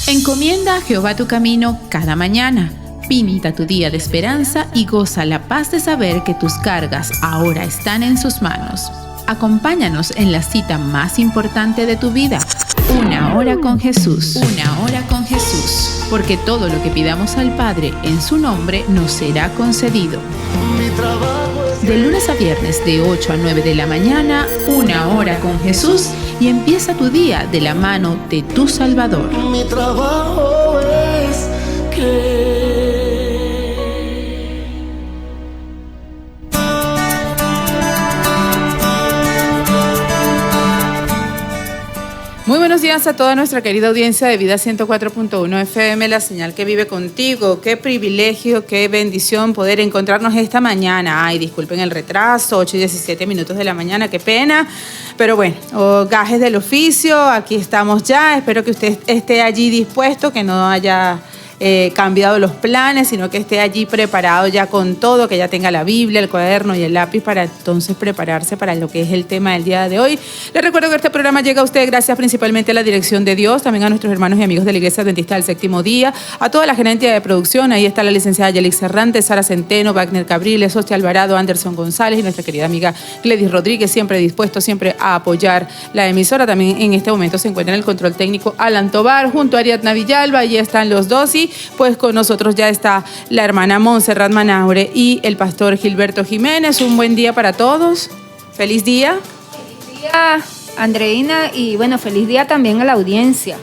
Encomienda a Jehová tu camino cada mañana. Limita tu día de esperanza y goza la paz de saber que tus cargas ahora están en sus manos. Acompáñanos en la cita más importante de tu vida. Una hora con Jesús. Una hora con Jesús. Porque todo lo que pidamos al Padre en su nombre nos será concedido. De lunes a viernes de 8 a 9 de la mañana, una hora con Jesús, y empieza tu día de la mano de tu Salvador. Mi trabajo es creer. Muy buenos días a toda nuestra querida audiencia de Vida 104.1 FM, la señal que vive contigo. Qué privilegio, qué bendición poder encontrarnos esta mañana. Ay, disculpen el retraso, 8 y 17 minutos de la mañana, qué pena. Pero bueno, gajes del oficio, aquí estamos ya. Espero que usted esté allí dispuesto, que no haya cambiado los planes, sino que esté allí preparado ya con todo, que ya tenga la Biblia, el cuaderno y el lápiz para entonces prepararse para lo que es el tema del día de hoy. Les recuerdo que este programa llega a usted gracias principalmente a la dirección de Dios, también a nuestros hermanos y amigos de la Iglesia Adventista del Séptimo Día, a toda la gerencia de producción. Ahí está la licenciada Yelix Serrante, Sara Centeno, Wagner Cabriles, Hostia Alvarado, Anderson González y nuestra querida amiga Gledys Rodríguez, siempre dispuesto siempre a apoyar la emisora. También en este momento se encuentra en el control técnico Alan Tobar junto a Ariadna Villalba. Allí están los dos y pues con nosotros ya está la hermana Montserrat Manaure y el pastor Gilberto Jiménez. Un buen día para todos. Feliz día. Feliz día, Andreina, y bueno, feliz día también a la audiencia.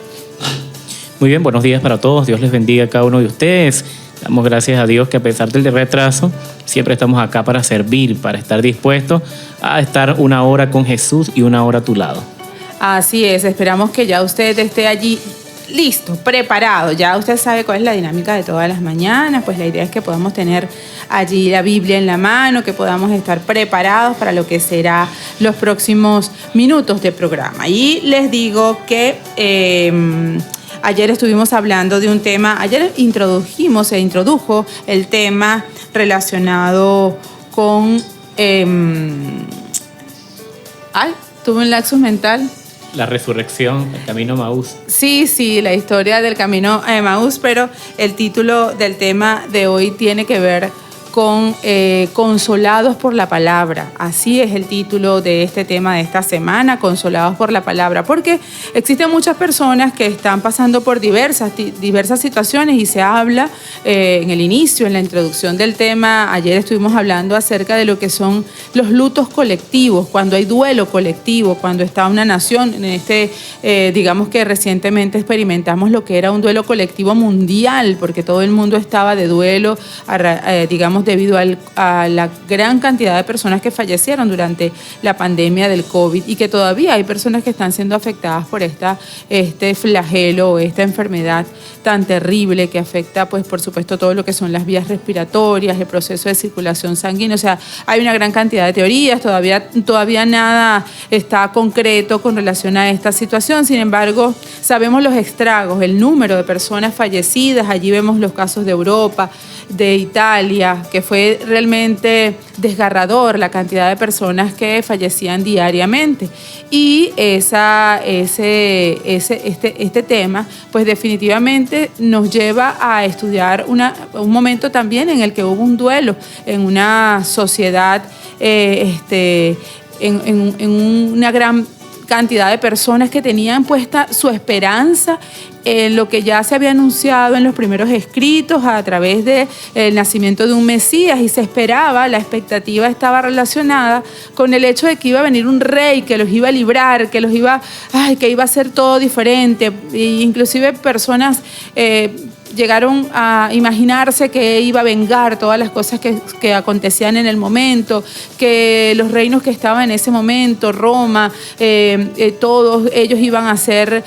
Muy bien, buenos días para todos. Dios les bendiga a cada uno de ustedes. Damos gracias a Dios que a pesar del retraso, siempre estamos acá para servir, para estar dispuestos a estar una hora con Jesús y una hora a tu lado. Así es, esperamos que ya usted esté allí listo, preparado. Ya usted sabe cuál es la dinámica de todas las mañanas. Pues la idea es que podamos tener allí la Biblia en la mano, que podamos estar preparados para lo que será los próximos minutos de programa. Y les digo que ayer estuvimos hablando de un tema, ayer se introdujo el tema relacionado con... tuve un lapsus mental. La resurrección, el camino a Emaús. Sí, la historia del camino a Emaús, pero el título del tema de hoy tiene que ver con Consolados por la Palabra. Así es el título de este tema de esta semana, Consolados por la Palabra, porque existen muchas personas que están pasando por diversas situaciones y se habla en el inicio, en la introducción del tema. Ayer estuvimos hablando acerca de lo que son los lutos colectivos, cuando hay duelo colectivo, cuando está una nación, digamos que recientemente experimentamos lo que era un duelo colectivo mundial, porque todo el mundo estaba de duelo, digamos, debido a la gran cantidad de personas que fallecieron durante la pandemia del COVID y que todavía hay personas que están siendo afectadas por este flagelo o esta enfermedad tan terrible que afecta, pues por supuesto, todo lo que son las vías respiratorias, el proceso de circulación sanguínea. O sea, hay una gran cantidad de teorías, todavía nada está concreto con relación a esta situación. Sin embargo, sabemos los estragos, el número de personas fallecidas. Allí vemos los casos de Europa, de Italia, que fue realmente desgarrador la cantidad de personas que fallecían diariamente. Y este tema, pues definitivamente nos lleva a estudiar un momento también en el que hubo un duelo en una sociedad, en una gran cantidad de personas que tenían puesta su esperanza en lo que ya se había anunciado en los primeros escritos a través del nacimiento de un Mesías, y se esperaba, la expectativa estaba relacionada con el hecho de que iba a venir un rey que los iba a librar, que iba a ser todo diferente. E inclusive personas llegaron a imaginarse que iba a vengar todas las cosas que acontecían en el momento, que los reinos que estaban en ese momento, Roma, todos ellos iban a ser,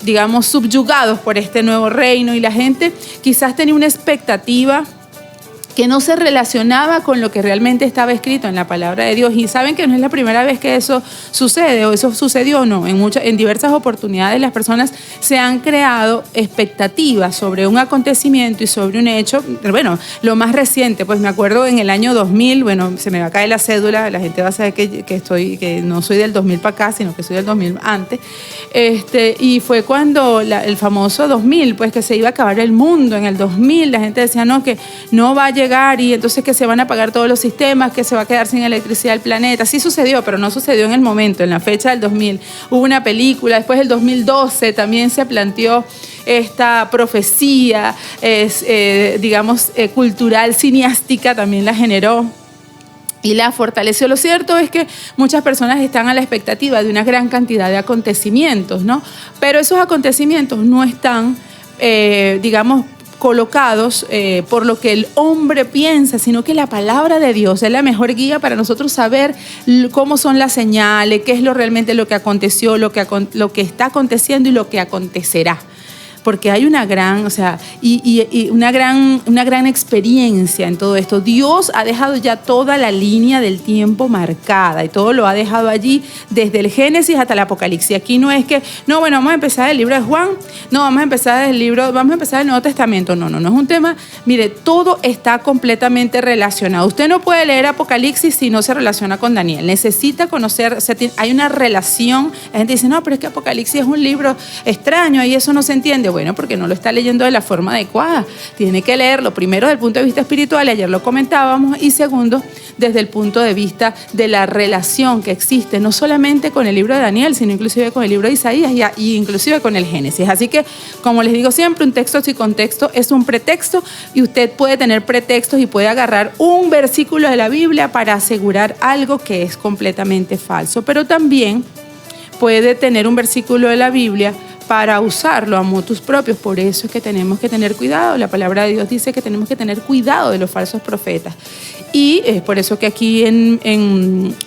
digamos, subyugados por este nuevo reino, y la gente quizás tenía una expectativa que no se relacionaba con lo que realmente estaba escrito en la palabra de Dios. Y saben que no es la primera vez que eso sucede, o eso sucedió, no. En diversas oportunidades las personas se han creado expectativas sobre un acontecimiento y sobre un hecho. Bueno, lo más reciente, pues me acuerdo en el año 2000, bueno, se me va a caer la cédula, la gente va a saber que no soy del 2000 para acá, sino que soy del 2000 antes. Y fue cuando el famoso 2000, pues que se iba a acabar el mundo en el 2000. La gente decía, no, que no va a llegar y entonces que se van a apagar todos los sistemas, que se va a quedar sin electricidad el planeta. Sí sucedió, pero no sucedió en el momento, en la fecha del 2000. Hubo una película, después del 2012 también se planteó esta profecía, cultural, cineástica, también la generó y la fortaleció. Lo cierto es que muchas personas están a la expectativa de una gran cantidad de acontecimientos, ¿no? Pero esos acontecimientos no están, colocados por lo que el hombre piensa, sino que la palabra de Dios es la mejor guía para nosotros saber cómo son las señales, qué es realmente lo que aconteció, lo que está aconteciendo y lo que acontecerá. Porque hay una gran, una gran experiencia en todo esto. Dios ha dejado ya toda la línea del tiempo marcada y todo lo ha dejado allí desde el Génesis hasta el Apocalipsis. Aquí no es que, vamos a empezar el libro de Juan, vamos a empezar el Nuevo Testamento. No es un tema, mire, todo está completamente relacionado. Usted no puede leer Apocalipsis si no se relaciona con Daniel. Necesita conocer, hay una relación. La gente dice, no, pero es que Apocalipsis es un libro extraño y eso no se entiende. Bueno, porque no lo está leyendo de la forma adecuada. Tiene que leerlo primero desde el punto de vista espiritual, ayer lo comentábamos, y segundo, desde el punto de vista de la relación que existe, no solamente con el libro de Daniel, sino inclusive con el libro de Isaías y inclusive con el Génesis. Así que, como les digo siempre, un texto sin contexto es un pretexto, y usted puede tener pretextos y puede agarrar un versículo de la Biblia para asegurar algo que es completamente falso, pero también puede tener un versículo de la Biblia para usarlo a motus propios. Por eso es que tenemos que tener cuidado. La palabra de Dios dice que tenemos que tener cuidado de los falsos profetas. Y es por eso que aquí en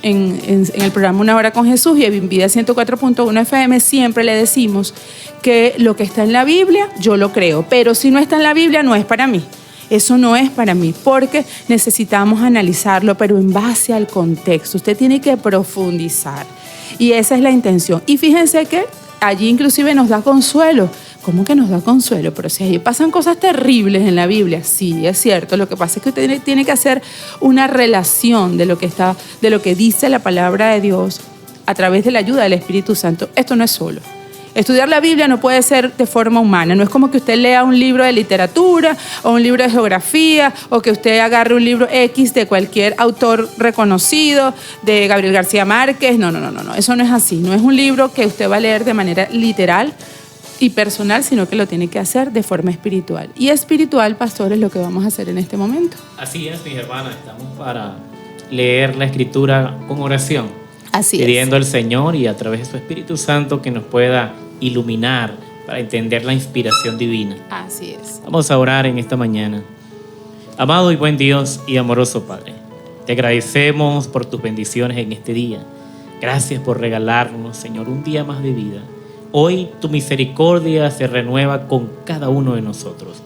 el programa Una Hora con Jesús y en Vida 104.1 FM siempre le decimos que lo que está en la Biblia yo lo creo, pero si no está en la Biblia no es para mí. Eso no es para mí, porque necesitamos analizarlo, pero en base al contexto. Usted tiene que profundizar y esa es la intención. Y fíjense que allí inclusive nos da consuelo. ¿Cómo que nos da consuelo? Pero si allí pasan cosas terribles en la Biblia, sí, es cierto. Lo que pasa es que usted tiene que hacer una relación de lo que dice la palabra de Dios a través de la ayuda del Espíritu Santo. Esto no es solo. Estudiar la Biblia no puede ser de forma humana. No es como que usted lea un libro de literatura o un libro de geografía o que usted agarre un libro X de cualquier autor reconocido, de Gabriel García Márquez. No. Eso no es así. No es un libro que usted va a leer de manera literal y personal, sino que lo tiene que hacer de forma espiritual. Y espiritual, pastor, es lo que vamos a hacer en este momento. Así es, mis hermanas. Estamos para leer la Escritura con oración. Así pidiendo es. al Señor y a través de su Espíritu Santo que nos pueda iluminar para entender la inspiración divina. Así es. Vamos a orar en esta mañana. Amado y buen Dios y amoroso Padre, te agradecemos por tus bendiciones en este día. Gracias por regalarnos, Señor, un día más de vida. Hoy tu misericordia se renueva con cada uno de nosotros.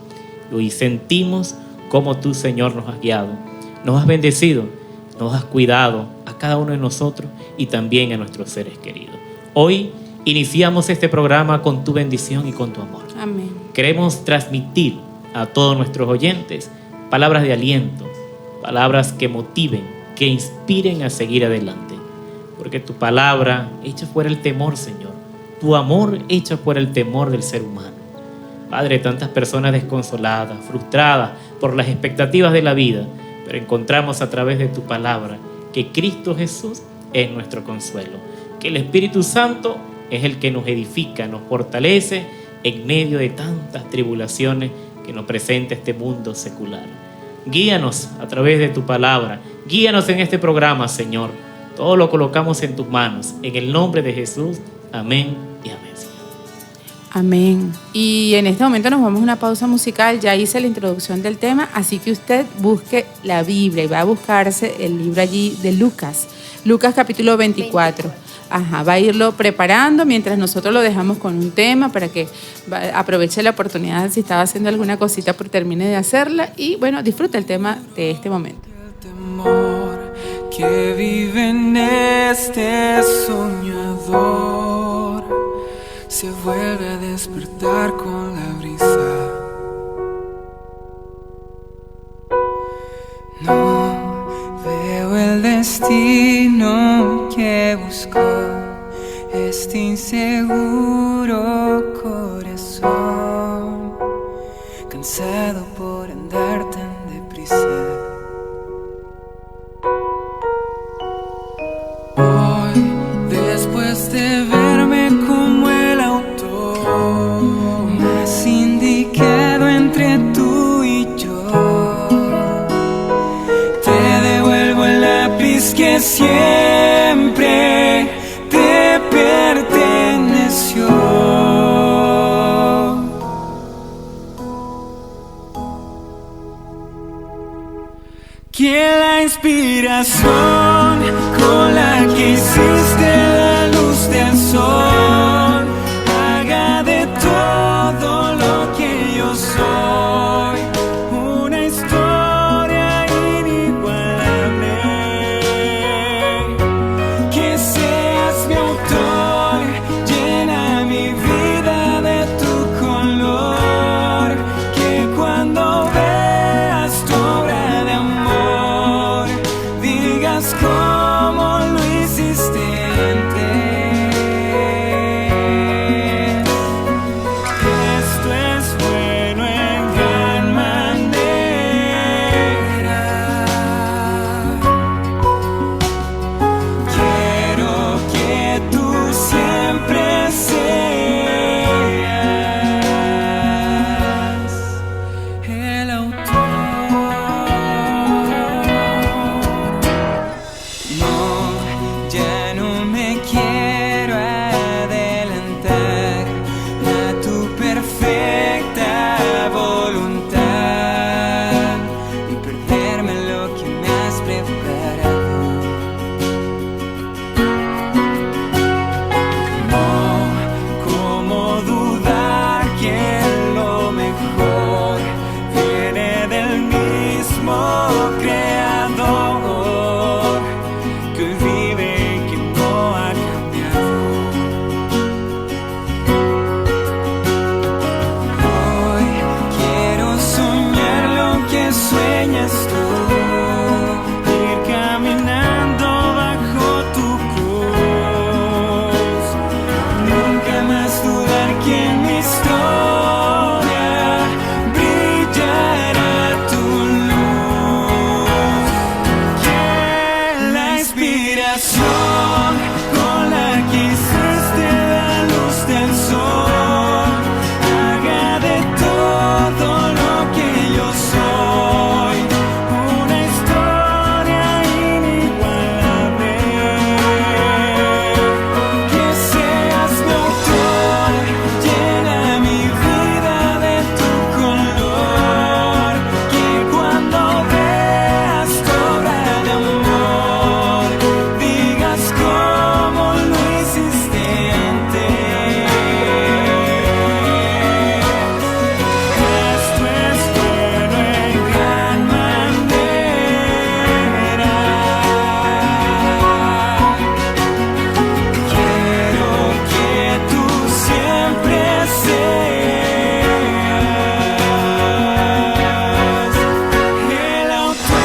Hoy sentimos cómo tú, Señor, nos has guiado, nos has bendecido, nos has cuidado a cada uno de nosotros y también a nuestros seres queridos. Hoy iniciamos este programa con tu bendición y con tu amor. Amén. Queremos transmitir a todos nuestros oyentes palabras de aliento, palabras que motiven, que inspiren a seguir adelante. Porque tu palabra echa fuera el temor, Señor. Tu amor echa fuera el temor del ser humano. Padre, tantas personas desconsoladas, frustradas por las expectativas de la vida, pero encontramos a través de tu palabra que Cristo Jesús es nuestro consuelo, que el Espíritu Santo es el que nos edifica, nos fortalece en medio de tantas tribulaciones que nos presenta este mundo secular. Guíanos a través de tu palabra, guíanos en este programa, Señor. Todo lo colocamos en tus manos, en el nombre de Jesús. Amén y amén, Señor. Amén. Y en este momento nos vamos a una pausa musical. Ya hice la introducción del tema, así que usted busque la Biblia y va a buscarse el libro allí de Lucas capítulo 24. va a irlo preparando mientras nosotros lo dejamos con un tema para que aproveche la oportunidad si estaba haciendo alguna cosita, por termine de hacerla y bueno, disfruta el tema de este momento. El temor que vive en este soñador se vuelve a despertar con la brisa. No veo el destino que buscó este inseguro corazón, cansado por andar tan deprisa. Hoy, después de verme como el autor más indicado entre tú y yo, te devuelvo el lápiz que siempre te perteneció. Que la inspiración con la que hiciste la luz del sol haga de todo lo que yo soy una historia inigualable. Que seas mi autor, llena mi vida de tu color. Que cuando veas tu obra de amor digas cómo lo hiciste antes. Esto es bueno en gran manera. Quiero que tú siempre seas el autor. No, ya no me quiero adelantar a tu perfecta voluntad y perderme en lo que me has preparado. No, cómo dudar que lo mejor viene del mismo creador que hoy vive y que no ha cambiado. Hoy quiero soñar lo que sueñas tú, ir caminando bajo tu cruz, nunca más dudar que en mi historia brillará tu luz. Que la inspiración con la que hiciste la luz del sol haga de todo lo que yo soy una historia inigualable. Que seas mi autor, llena mi vida de tu color. Que cuando veas tu obra de amor digas cómo lo hiciste antes. Esto es bueno en gran manera. Quiero que tú siempre seas el autor.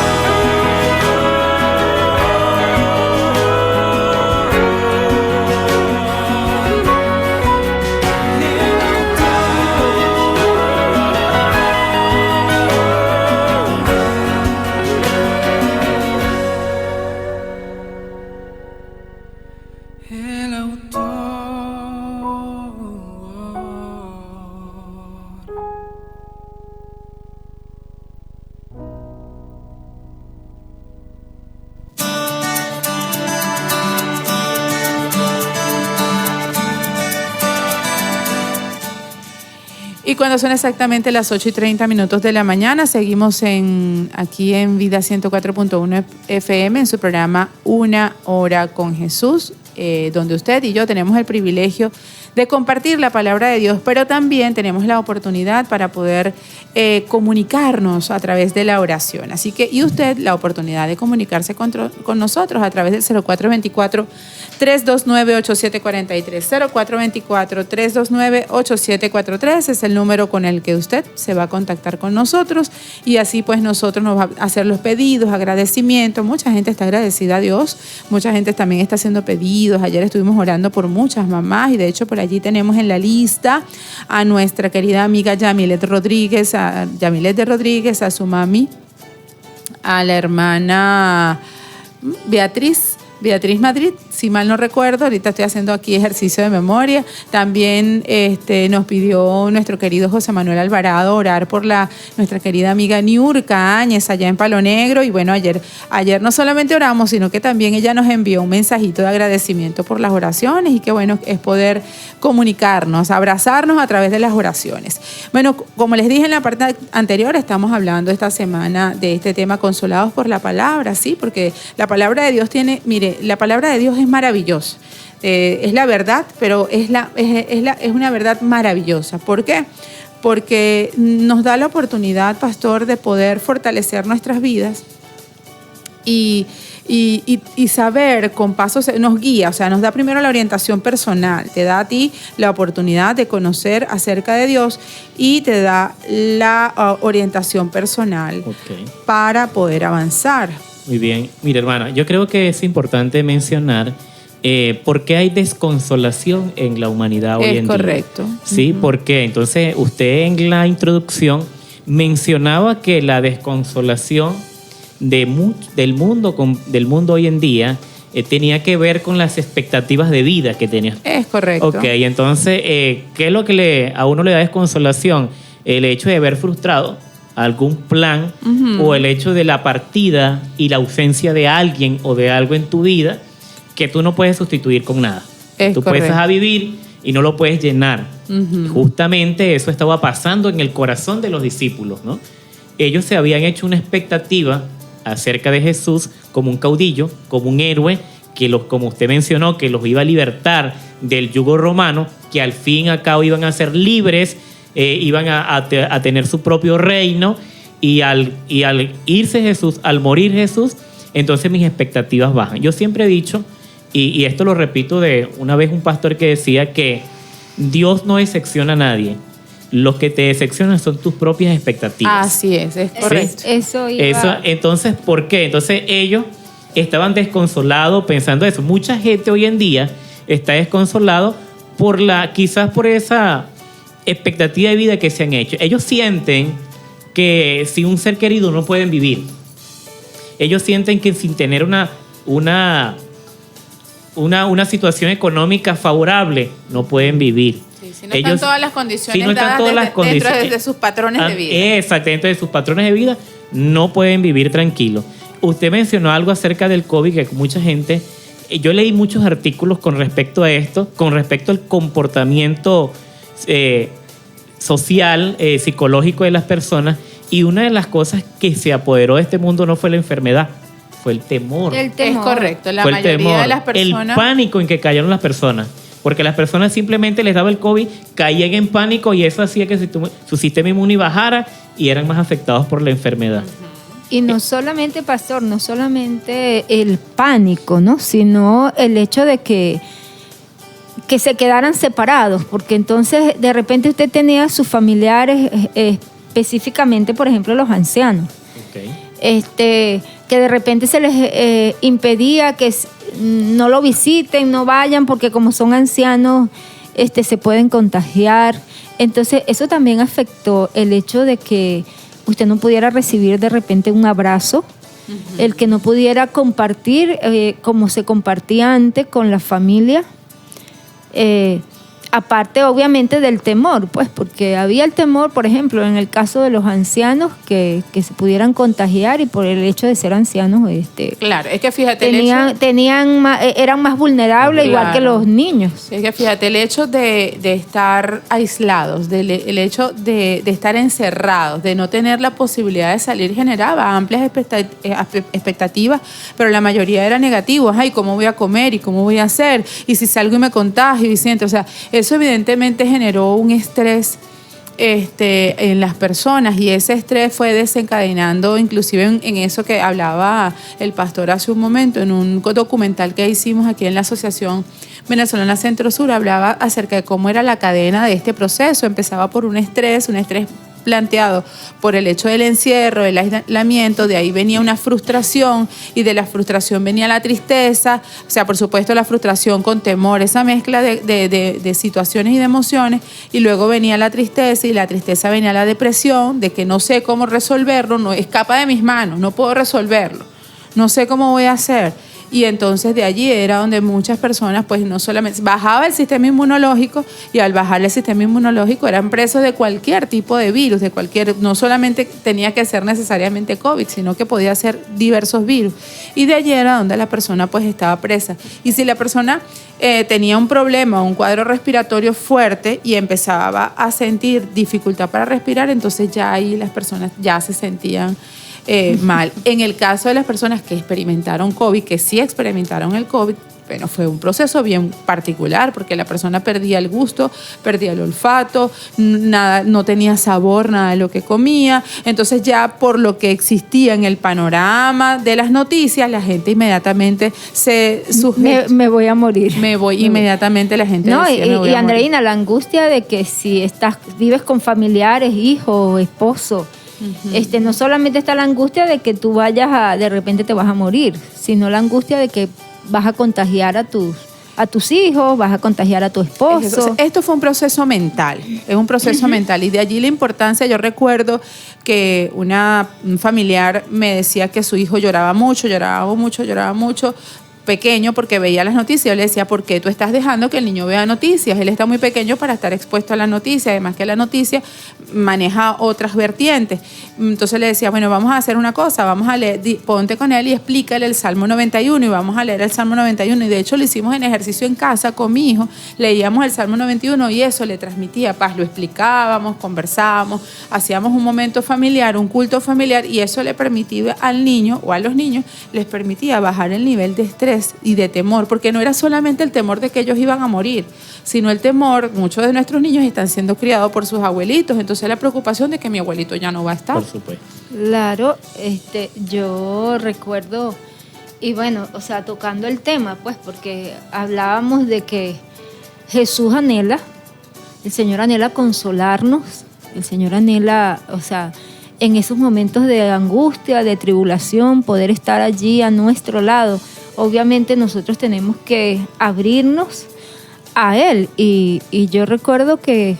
Y cuando son exactamente las 8:30 de la mañana, seguimos aquí en Vida 104.1 FM en su programa Una Hora con Jesús. donde usted y yo tenemos el privilegio de compartir la palabra de Dios, pero también tenemos la oportunidad para poder comunicarnos a través de la oración. Así que, y usted la oportunidad de comunicarse con nosotros a través del 0424-329-8743. 0424-329-8743 es el número con el que usted se va a contactar con nosotros y así pues nosotros nos va a hacer los pedidos, agradecimientos. Mucha gente está agradecida a Dios, mucha gente también está haciendo pedidos. Ayer estuvimos orando por muchas mamás y de hecho por allí tenemos en la lista a nuestra querida amiga Yamilet de Rodríguez, a su mami, a la hermana Beatriz Madrid, si mal no recuerdo, ahorita estoy haciendo aquí ejercicio de memoria. También nos pidió nuestro querido José Manuel Alvarado orar por nuestra querida amiga Niurka Áñez allá en Palo Negro. Y bueno, ayer no solamente oramos, sino que también ella nos envió un mensajito de agradecimiento por las oraciones y qué bueno es poder comunicarnos, abrazarnos a través de las oraciones. Bueno, como les dije en la parte anterior, estamos hablando esta semana de este tema consolados por la palabra, ¿sí? Porque la palabra de Dios la palabra de Dios es maravillosa. Es la verdad, pero es una verdad maravillosa. ¿Por qué? Porque nos da la oportunidad, pastor, de poder fortalecer nuestras vidas y saber con pasos, nos guía, o sea, nos da primero la orientación personal, te da a ti la oportunidad de conocer acerca de Dios y te da la orientación personal para poder avanzar. Muy bien. Mira, hermana, yo creo que es importante mencionar por qué hay desconsolación en la humanidad hoy en día. Es correcto. Sí, ¿por qué? Entonces, usted en la introducción mencionaba que la desconsolación del mundo hoy en día tenía que ver con las expectativas de vida que tenía. Es correcto. Ok, entonces, ¿qué es lo que a uno le da desconsolación? El hecho de ver frustrado algún plan o el hecho de la partida y la ausencia de alguien o de algo en tu vida que tú no puedes sustituir con nada. Tú puedes a vivir y no lo puedes llenar. Justamente eso estaba pasando en el corazón de los discípulos, ¿no? Ellos se habían hecho una expectativa acerca de Jesús como un caudillo, como un héroe, como usted mencionó, que los iba a libertar del yugo romano, que al fin y al cabo iban a ser libres, iban a tener su propio reino, y al irse Jesús, al morir Jesús, entonces mis expectativas bajan. Yo siempre he dicho, y esto lo repito de una vez un pastor que decía que Dios no decepciona a nadie. Los que te decepcionan son tus propias expectativas. Así es correcto. Eso, entonces, ¿por qué? Entonces ellos estaban desconsolados pensando eso. Mucha gente hoy en día está desconsolado quizás por esa expectativa de vida que se han hecho. Ellos sienten que sin un ser querido no pueden vivir. Ellos sienten que sin tener una situación económica favorable no pueden vivir. Si no están todas las condiciones dadas dentro de sus patrones de vida. Exacto, dentro de sus patrones de vida no pueden vivir tranquilos. Usted mencionó algo acerca del COVID, que mucha gente... Yo leí muchos artículos con respecto a esto, con respecto al comportamiento social, psicológico de las personas, y una de las cosas que se apoderó de este mundo no fue la enfermedad, fue el temor. Es correcto, la fue mayoría de las personas... El pánico en que cayeron las personas. Porque las personas simplemente les daba el COVID, caían en pánico y eso hacía que su sistema inmune bajara y eran más afectados por la enfermedad. Y no solamente, pastor, no solamente el pánico, ¿no? Sino el hecho de que se quedaran separados, porque entonces de repente usted tenía a sus familiares, específicamente, por ejemplo, los ancianos. Que de repente se les impedía que no lo visiten, no vayan, porque como son ancianos, se pueden contagiar. Entonces, eso también afectó el hecho de que usted no pudiera recibir de repente un abrazo, el que no pudiera compartir como se compartía antes con la familia. aparte obviamente del temor, pues porque había el temor, por ejemplo, en el caso de los ancianos que se pudieran contagiar y por el hecho de ser ancianos, Claro, es que fíjate, eran más vulnerables, igual que los niños. Es que fíjate, el hecho de estar aislados, el hecho de estar encerrados, de no tener la posibilidad de salir, generaba amplias expectativas, pero la mayoría era negativo. Ay, ¿cómo voy a comer? ¿Y cómo voy a hacer? ¿Y si salgo y me contagio, Vicente? O sea, eso evidentemente generó un estrés en las personas, y ese estrés fue desencadenando inclusive en eso que hablaba el pastor hace un momento, en un documental que hicimos aquí en la Asociación Venezolana Centro Sur, hablaba acerca de cómo era la cadena de este proceso. Empezaba por un estrés planteado por el hecho del encierro, del aislamiento, de ahí venía una frustración, y de la frustración venía la tristeza, o sea, por supuesto la frustración con temor, esa mezcla de situaciones y de emociones, y luego venía la tristeza, y la tristeza venía la depresión, de que no sé cómo resolverlo, no escapa de mis manos, no puedo resolverlo, no sé cómo voy a hacer. Y entonces de allí era donde muchas personas, pues no solamente bajaba el sistema inmunológico, y al bajar el sistema inmunológico eran presos de cualquier tipo de virus, no solamente tenía que ser necesariamente COVID, sino que podía ser diversos virus. Y de allí era donde la persona pues estaba presa. Y si la persona tenía un problema, un cuadro respiratorio fuerte, y empezaba a sentir dificultad para respirar, entonces ya ahí las personas ya se sentían mal. En el caso de las personas que experimentaron COVID, que sí experimentaron el COVID, bueno, fue un proceso bien particular, porque la persona perdía el gusto, perdía el olfato, nada, no tenía sabor, nada de lo que comía. Entonces ya por lo que existía en el panorama de las noticias, la gente inmediatamente se sujeta. Me voy a morir. Inmediatamente la gente no, decía, me voy y a Andreina, la angustia de que si vives con familiares, hijos, esposo, no solamente está la angustia de que tú de repente te vas a morir, sino la angustia de que vas a contagiar a tus hijos, vas a contagiar a tu esposo. Esto fue un proceso mental, es un proceso mental, y de allí la importancia. Yo recuerdo que un familiar me decía que su hijo lloraba mucho, pequeño, porque veía las noticias. Yo le decía, ¿por qué tú estás dejando que el niño vea noticias? Él está muy pequeño para estar expuesto a la noticia, además que la noticia maneja otras vertientes. Entonces le decía, bueno, vamos a hacer una cosa, vamos a leer, ponte con él y explícale el Salmo 91, y vamos a leer el Salmo 91, y de hecho lo hicimos en ejercicio en casa con mi hijo, leíamos el Salmo 91 y eso le transmitía paz, lo explicábamos, conversábamos, hacíamos un momento familiar, un culto familiar, y eso le permitía al niño o a los niños, les permitía bajar el nivel de estrés y de temor, porque no era solamente el temor de que ellos iban a morir, sino el temor, muchos de nuestros niños están siendo criados por sus abuelitos, entonces la preocupación de que mi abuelito ya no va a estar. Por supuesto. Claro, yo recuerdo, y bueno, o sea, tocando el tema, pues, porque hablábamos de que Jesús anhela, el Señor anhela consolarnos, el Señor anhela, o sea, en esos momentos de angustia, de tribulación, poder estar allí a nuestro lado. Obviamente nosotros tenemos que abrirnos a Él, y yo recuerdo que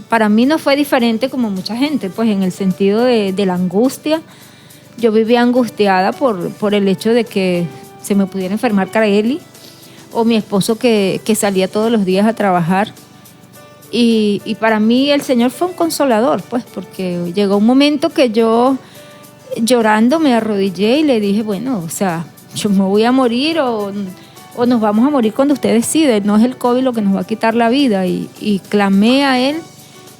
para mí no fue diferente como mucha gente, pues en el sentido de la angustia. Yo vivía angustiada por el hecho de que se me pudiera enfermar Carely, o mi esposo que salía todos los días a trabajar. Y para mí el Señor fue un consolador, pues, porque llegó un momento que yo llorando me arrodillé y le dije, bueno, o sea, yo me voy a morir o nos vamos a morir cuando usted decide, no es el COVID lo que nos va a quitar la vida. Y clamé a Él,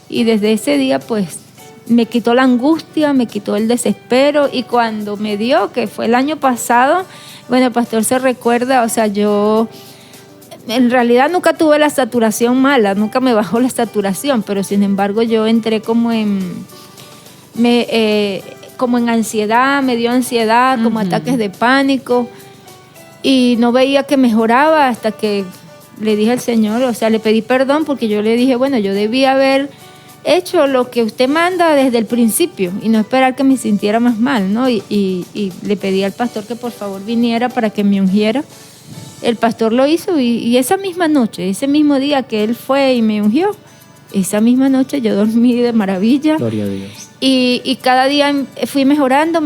y desde ese día pues me quitó la angustia, me quitó el desespero, y cuando me dio, que fue el año pasado, bueno, el pastor se recuerda, o sea, yo en realidad nunca tuve la saturación mala, nunca me bajó la saturación, pero sin embargo yo entré como en ansiedad, me dio ansiedad, como ataques de pánico, y no veía que mejoraba hasta que le dije al Señor, o sea, le pedí perdón, porque yo le dije, bueno, yo debía haber hecho lo que usted manda desde el principio y no esperar que me sintiera más mal, ¿no? Y le pedí al pastor que por favor viniera para que me ungiera. El pastor lo hizo, y esa misma noche, ese mismo día que él fue y me ungió, esa misma noche yo dormí de maravilla. Gloria a Dios. Y cada día fui mejorando,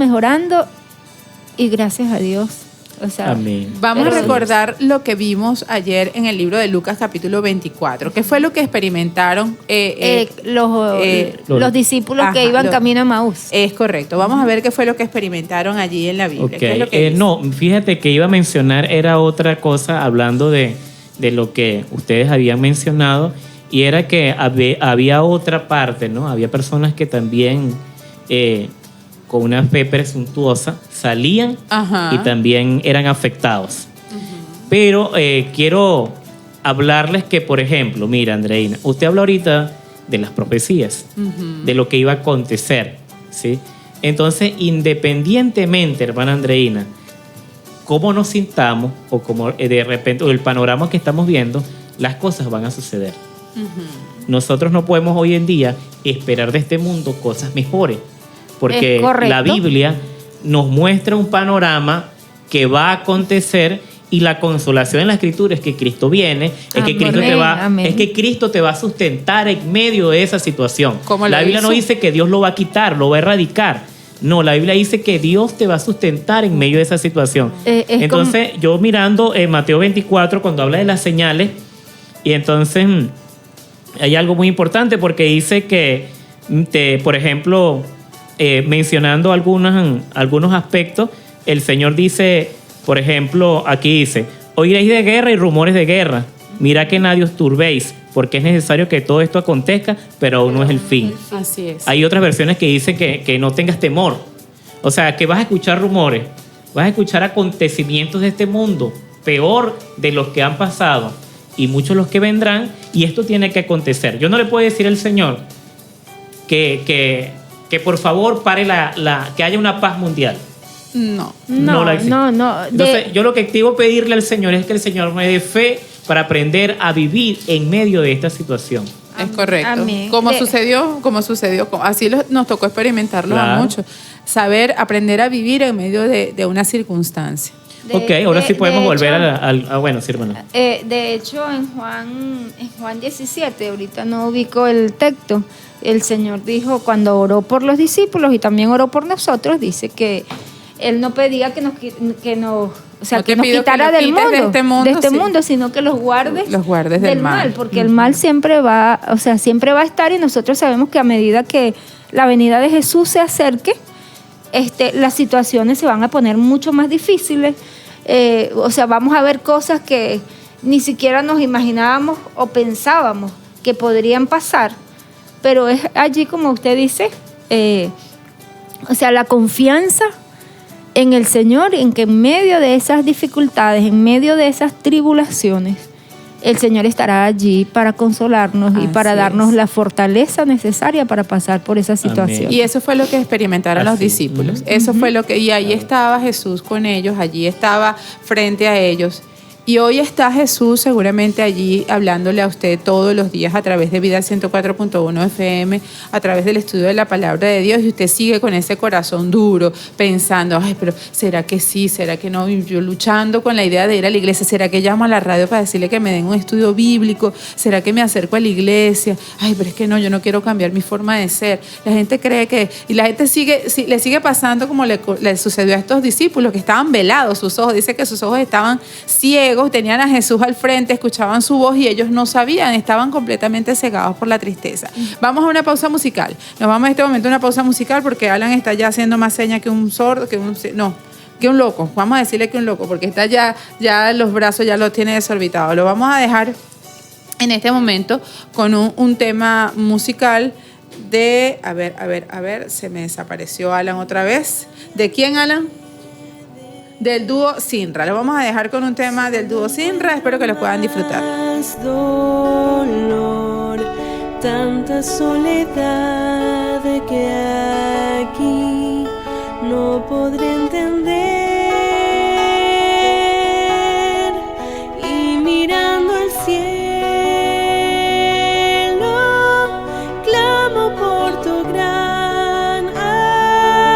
y gracias a Dios, O sea, Amén. Vamos a Pero- recordar lo que vimos ayer en el libro de Lucas capítulo 24. ¿Qué fue lo que experimentaron? los discípulos que Ajá, iban camino a Maús. Es correcto. Vamos a ver qué fue lo que experimentaron allí en la Biblia. Ok, ¿Qué es lo que dice? no, fíjate que iba a mencionar era otra cosa hablando de lo que ustedes habían mencionado y era que había otra parte, ¿no? Había personas que también con una fe presuntuosa salían Ajá. y también eran afectados. Pero quiero hablarles que, por ejemplo, mira, Andreina, usted habla ahorita de las profecías, de lo que iba a acontecer, ¿sí? Entonces, independientemente, hermana Andreina, cómo nos sintamos o como de repente, o el panorama que estamos viendo, las cosas van a suceder. Nosotros no podemos hoy en día esperar de este mundo cosas mejores, porque Es correcto. la Biblia nos muestra un panorama que va a acontecer y la consolación en la Escritura es que Cristo viene, es que Amén, Cristo te va, amén. es que Cristo te va a sustentar en medio de esa situación. ¿Cómo lo La Biblia hizo? no dice que Dios lo va a quitar, lo va a erradicar. No, la Biblia dice que Dios te va a sustentar en medio de esa situación. Es Entonces, yo mirando Mateo 24, cuando habla de las señales, y entonces hay algo muy importante porque dice que, por ejemplo, mencionando algunos aspectos, el Señor dice, por ejemplo, aquí dice, oiréis de guerra y rumores de guerra. Mira que nadie os turbéis, porque es necesario que todo esto acontezca, pero aún no es el fin. Así es. Hay otras versiones que dicen que no tengas temor. O sea, que vas a escuchar rumores, vas a escuchar acontecimientos de este mundo, peor de los que han pasado y muchos los que vendrán, y esto tiene que acontecer. Yo no le puedo decir al Señor que por favor pare que haya una paz mundial. No. No la existe. no. Entonces, yo lo que activo pedirle al Señor es que el Señor me dé fe para aprender a vivir en medio de esta situación. Es correcto. Amén. Como sucedió, así nos tocó experimentarlo a Claro. muchos. Saber, aprender a vivir en medio de una circunstancia. Ok, ahora sí podemos volver hecho, bueno, sí, hermano. de hecho, en Juan 17, ahorita no ubico el texto, el Señor dijo, cuando oró por los discípulos y también oró por nosotros, dice que Él no pedía que nos o sea, No te que nos pido que quitara los del quites mundo, de este sí, mundo, sino que los guardes del mal. porque el mal siempre va, o sea, siempre va a estar, y nosotros sabemos que a medida que la venida de Jesús se acerque, las situaciones se van a poner mucho más difíciles. O sea, vamos a ver cosas que ni siquiera nos imaginábamos o pensábamos que podrían pasar, pero es allí, como usted dice, o sea, la confianza en el Señor, en que en medio de esas dificultades, en medio de esas tribulaciones, el Señor estará allí para consolarnos y Así para darnos es. la fortaleza necesaria para pasar por esa situación. Y eso fue lo que experimentaron los Así. discípulos. Eso fue lo que, y ahí estaba Jesús con ellos, allí estaba frente a ellos. Y hoy está Jesús seguramente allí hablándole a usted todos los días a través de Vida 104.1 FM, a través del estudio de la palabra de Dios, y usted sigue con ese corazón duro, pensando, ay, pero ¿será que sí? ¿Será que no? Y yo luchando con la idea de ir a la iglesia. ¿Será que llamo a la radio para decirle que me den un estudio bíblico? ¿Será que me acerco a la iglesia? Ay, pero es que no, yo no quiero cambiar mi forma de ser. La gente cree que, y la gente le sigue pasando como le sucedió a estos discípulos que estaban velados sus ojos. Dice que sus ojos estaban ciegos, tenían a Jesús al frente, escuchaban su voz y ellos no sabían, estaban completamente cegados por la tristeza. Vamos a una pausa musical. Nos vamos a este momento a una pausa musical porque Alan está ya haciendo más señas que un sordo, que un loco. Vamos a decirle que un loco, porque está ya los brazos ya los tiene desorbitados. Lo vamos a dejar en este momento con un tema musical de, a ver, se me desapareció Alan otra vez. ¿De quién, Alan? Del dúo Sinra. Lo vamos a dejar con un tema del dúo Sinra. Espero que lo puedan disfrutar. Más dolor, tanta soledad que aquí no podré entender. Y mirando al cielo, clamo por tu gran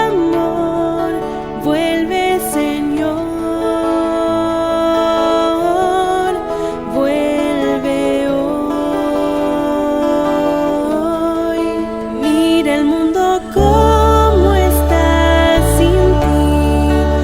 amor. Vuelve, Señor, vuelve hoy. Mira el mundo como está sin ti.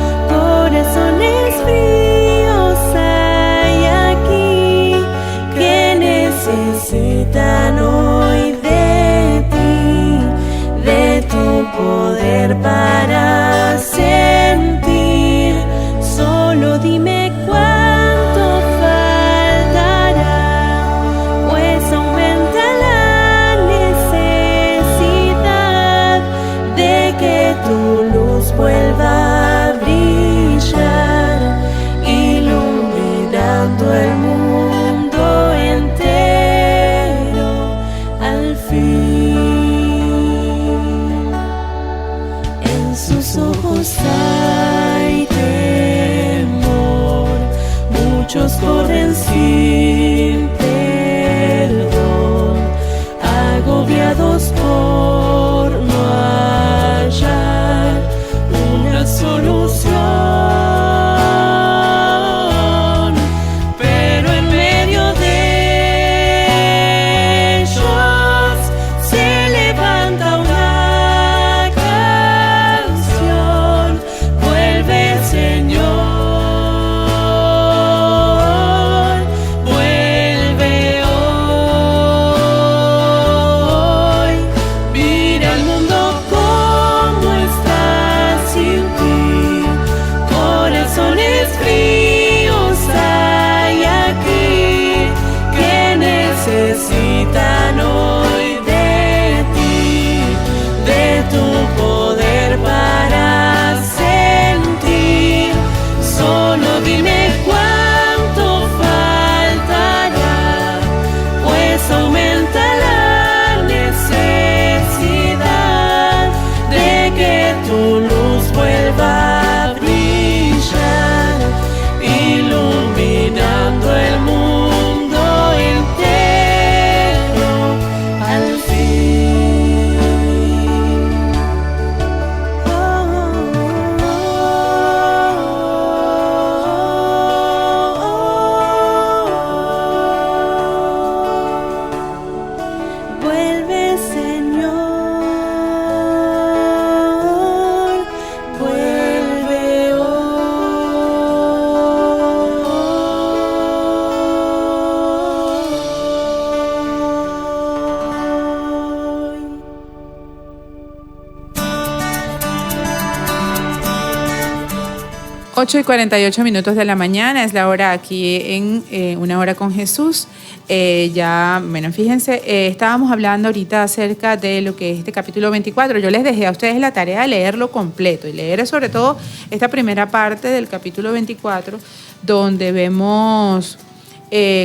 8:48 de la mañana, es la hora aquí en Una Hora con Jesús. Fíjense, estábamos hablando ahorita acerca de lo que es este capítulo 24. Yo les dejé a ustedes la tarea de leerlo completo y leer sobre todo esta primera parte del capítulo 24, donde vemos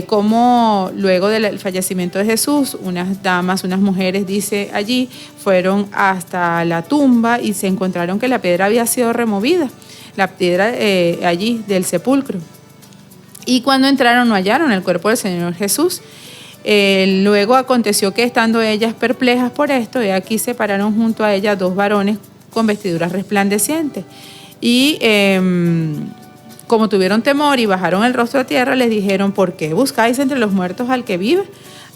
cómo luego del fallecimiento de Jesús, unas damas, unas mujeres, dice allí, fueron hasta la tumba y se encontraron que la piedra había sido removida, la piedra allí del sepulcro. Y cuando entraron no hallaron el cuerpo del Señor Jesús. Luego aconteció que estando ellas perplejas por esto, y aquí se pararon junto a ellas dos varones con vestiduras resplandecientes. Y como tuvieron temor y bajaron el rostro a tierra, les dijeron: ¿por qué buscáis entre los muertos al que vive?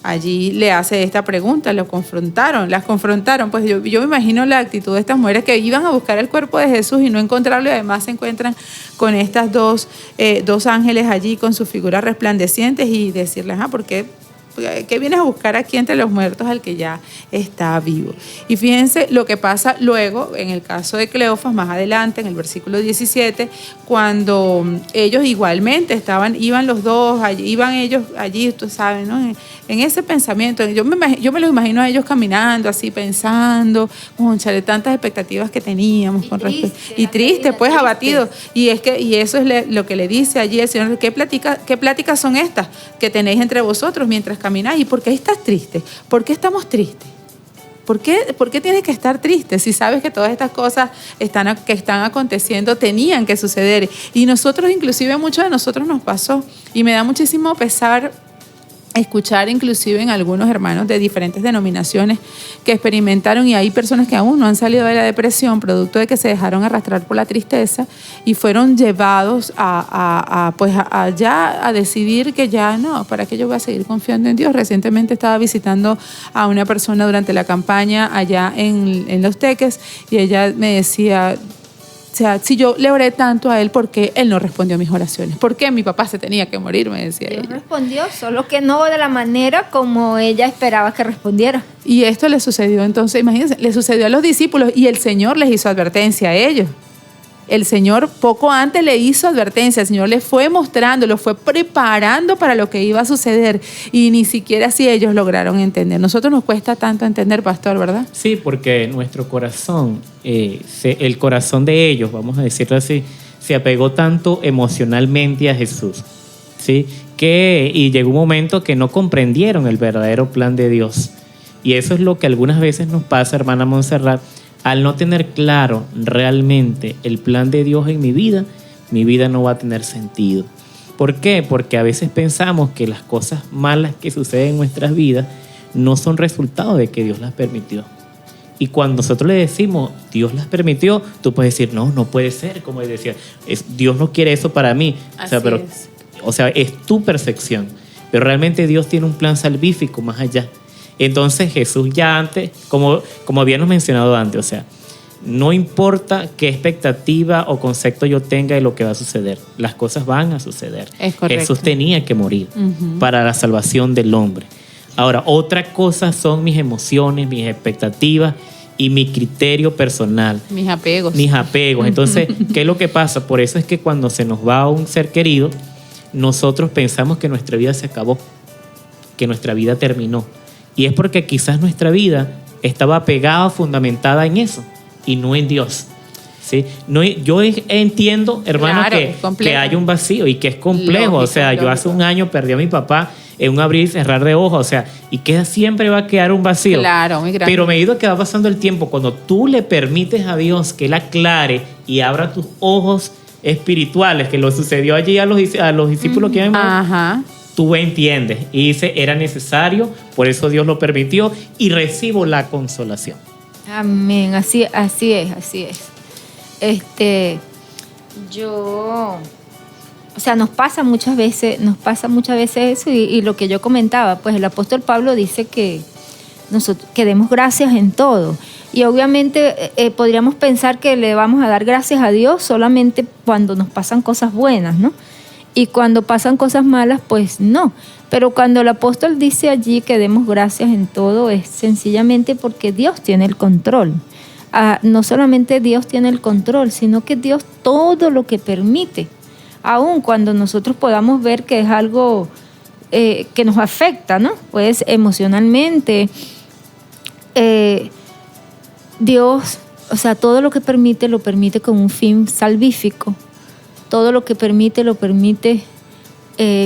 Allí le hace esta pregunta, las confrontaron. Pues yo me imagino la actitud de estas mujeres que iban a buscar el cuerpo de Jesús y no encontrarlo, y además se encuentran con estas dos ángeles allí con sus figuras resplandecientes, y decirles: ¿por qué vienes a buscar aquí entre los muertos al que ya está vivo? Y fíjense lo que pasa luego en el caso de Cleofas, más adelante en el versículo 17, cuando ellos igualmente iban los dos, iban ellos allí, tú sabes, ¿no? En ese pensamiento, yo me los imagino a ellos caminando así, pensando, cónchale, tantas expectativas que teníamos con respecto, y triste, pues abatido, y eso es lo que le dice allí el Señor: ¿qué pláticas son estas que tenéis entre vosotros mientras camináis? ¿Y por qué estás triste? ¿Por qué estamos tristes? ¿Por qué tienes que estar triste si sabes que todas estas cosas que están aconteciendo tenían que suceder? Y nosotros, inclusive, muchos de nosotros nos pasó, y me da muchísimo pesar escuchar inclusive en algunos hermanos de diferentes denominaciones que experimentaron, y hay personas que aún no han salido de la depresión producto de que se dejaron arrastrar por la tristeza y fueron llevados a decidir que ya no, ¿para qué yo voy a seguir confiando en Dios? Recientemente estaba visitando a una persona durante la campaña allá en Los Teques, y ella me decía: o sea, si yo le oré tanto a él, ¿por qué él no respondió a mis oraciones? ¿Por qué mi papá se tenía que morir? Me decía ella. Dios respondió, solo que no de la manera como ella esperaba que respondiera. Y esto le sucedió entonces, imagínense, le sucedió a los discípulos, y el Señor les hizo advertencia a ellos. El Señor poco antes le hizo advertencia, el Señor les fue mostrando, los fue preparando para lo que iba a suceder, y ni siquiera así ellos lograron entender. Nosotros nos cuesta tanto entender, pastor, ¿verdad? Sí, porque nuestro corazón, el corazón de ellos, vamos a decirlo así, se apegó tanto emocionalmente a Jesús, ¿sí? Y llegó un momento que no comprendieron el verdadero plan de Dios. Y eso es lo que algunas veces nos pasa, hermana Montserrat. Al no tener claro realmente el plan de Dios en mi vida no va a tener sentido. ¿Por qué? Porque a veces pensamos que las cosas malas que suceden en nuestras vidas no son resultado de que Dios las permitió. Y cuando nosotros le decimos, Dios las permitió, tú puedes decir: no puede ser, como decía, Dios no quiere eso para mí. Es tu percepción. Pero realmente Dios tiene un plan salvífico más allá. Entonces Jesús ya antes, como habíamos mencionado antes, o sea, no importa qué expectativa o concepto yo tenga de lo que va a suceder, las cosas van a suceder. Es correcto. Jesús tenía que morir para la salvación del hombre. Ahora, otra cosa son mis emociones, mis expectativas y mi criterio personal. Mis apegos. Entonces, ¿qué es lo que pasa? Por eso es que cuando se nos va un ser querido, nosotros pensamos que nuestra vida se acabó, que nuestra vida terminó. Y es porque quizás nuestra vida estaba pegada, fundamentada en eso y no en Dios. ¿Sí? Yo entiendo, hermano, claro, que hay un vacío y que es complejo. Lógico, yo hace un año perdí a mi papá en un abrir y cerrar de ojos. Y siempre va a quedar un vacío. Claro, muy grande. Pero a medida que va pasando el tiempo, cuando tú le permites a Dios que Él aclare y abra tus ojos espirituales, que lo sucedió allí a los discípulos que vemos. Ajá. Tú entiendes y dice: era necesario, por eso Dios lo permitió, y recibo la consolación. Amén, así es. Nos pasa muchas veces eso, y lo que yo comentaba, pues el apóstol Pablo dice que nosotros que demos gracias en todo. Y obviamente podríamos pensar que le vamos a dar gracias a Dios solamente cuando nos pasan cosas buenas, ¿no? Y cuando pasan cosas malas, pues no. Pero cuando el apóstol dice allí que demos gracias en todo, es sencillamente porque Dios tiene el control. no solamente Dios tiene el control, sino que Dios todo lo que permite, aun cuando nosotros podamos ver que es algo que nos afecta, ¿no? Pues emocionalmente, Dios, o sea, todo lo que permite, lo permite con un fin salvífico. Todo lo que permite, lo permite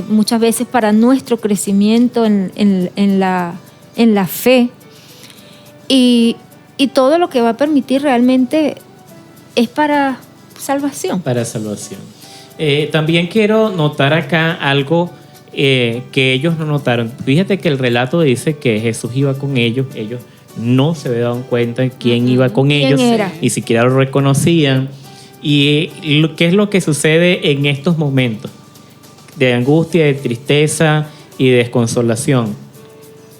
muchas veces para nuestro crecimiento en la fe. Y todo lo que va a permitir realmente es para salvación. Para salvación. También quiero notar acá algo que ellos no notaron. Fíjate que el relato dice que Jesús iba con ellos no se habían dado cuenta de quién iba con ellos, era? Ni siquiera lo reconocían. ¿Y qué es lo que sucede en estos momentos de angustia, de tristeza y de desconsolación?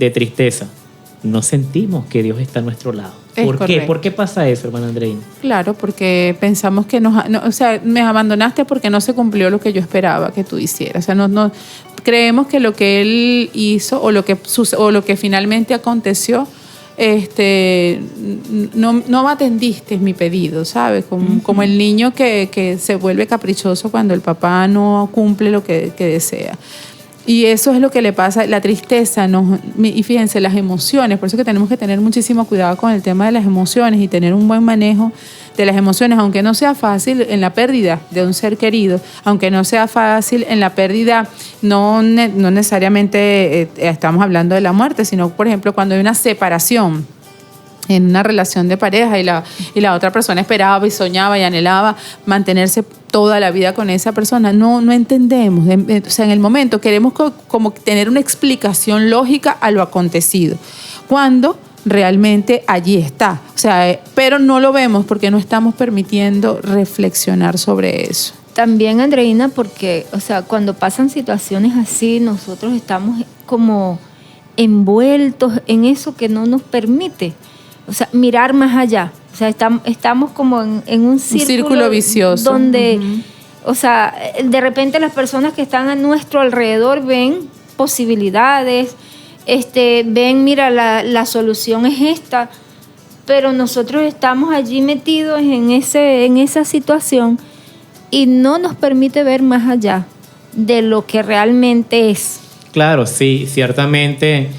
De tristeza. No sentimos que Dios está a nuestro lado. ¿Por qué? ¿Por qué pasa eso, hermana Andreina? Claro, porque pensamos que o sea, me abandonaste porque no se cumplió lo que yo esperaba que tú hicieras. O sea, no creemos que lo que Él hizo o lo que finalmente aconteció, no atendiste mi pedido, ¿sabes? Como el niño que se vuelve caprichoso cuando el papá no cumple lo que desea. Y eso es lo que le pasa, la tristeza, y fíjense, las emociones, por eso que tenemos que tener muchísimo cuidado con el tema de las emociones y tener un buen manejo de las emociones, aunque no sea fácil en la pérdida de un ser querido, aunque no sea fácil en la pérdida, no necesariamente estamos hablando de la muerte, sino, por ejemplo, cuando hay una separación en una relación de pareja y la otra persona esperaba y soñaba y anhelaba mantenerse toda la vida con esa persona, no entendemos. O sea, en el momento queremos como tener una explicación lógica a lo acontecido, cuando realmente allí está. O sea, pero no lo vemos porque no estamos permitiendo reflexionar sobre eso. También, Andreina, porque, o sea, cuando pasan situaciones así, nosotros estamos como envueltos en eso que no nos permite, o sea, mirar más allá. O sea, estamos como en un círculo vicioso. Donde, o sea, de repente las personas que están a nuestro alrededor ven posibilidades, ven, mira, la solución es esta, pero nosotros estamos allí metidos en esa situación y no nos permite ver más allá de lo que realmente es. Claro, sí, ciertamente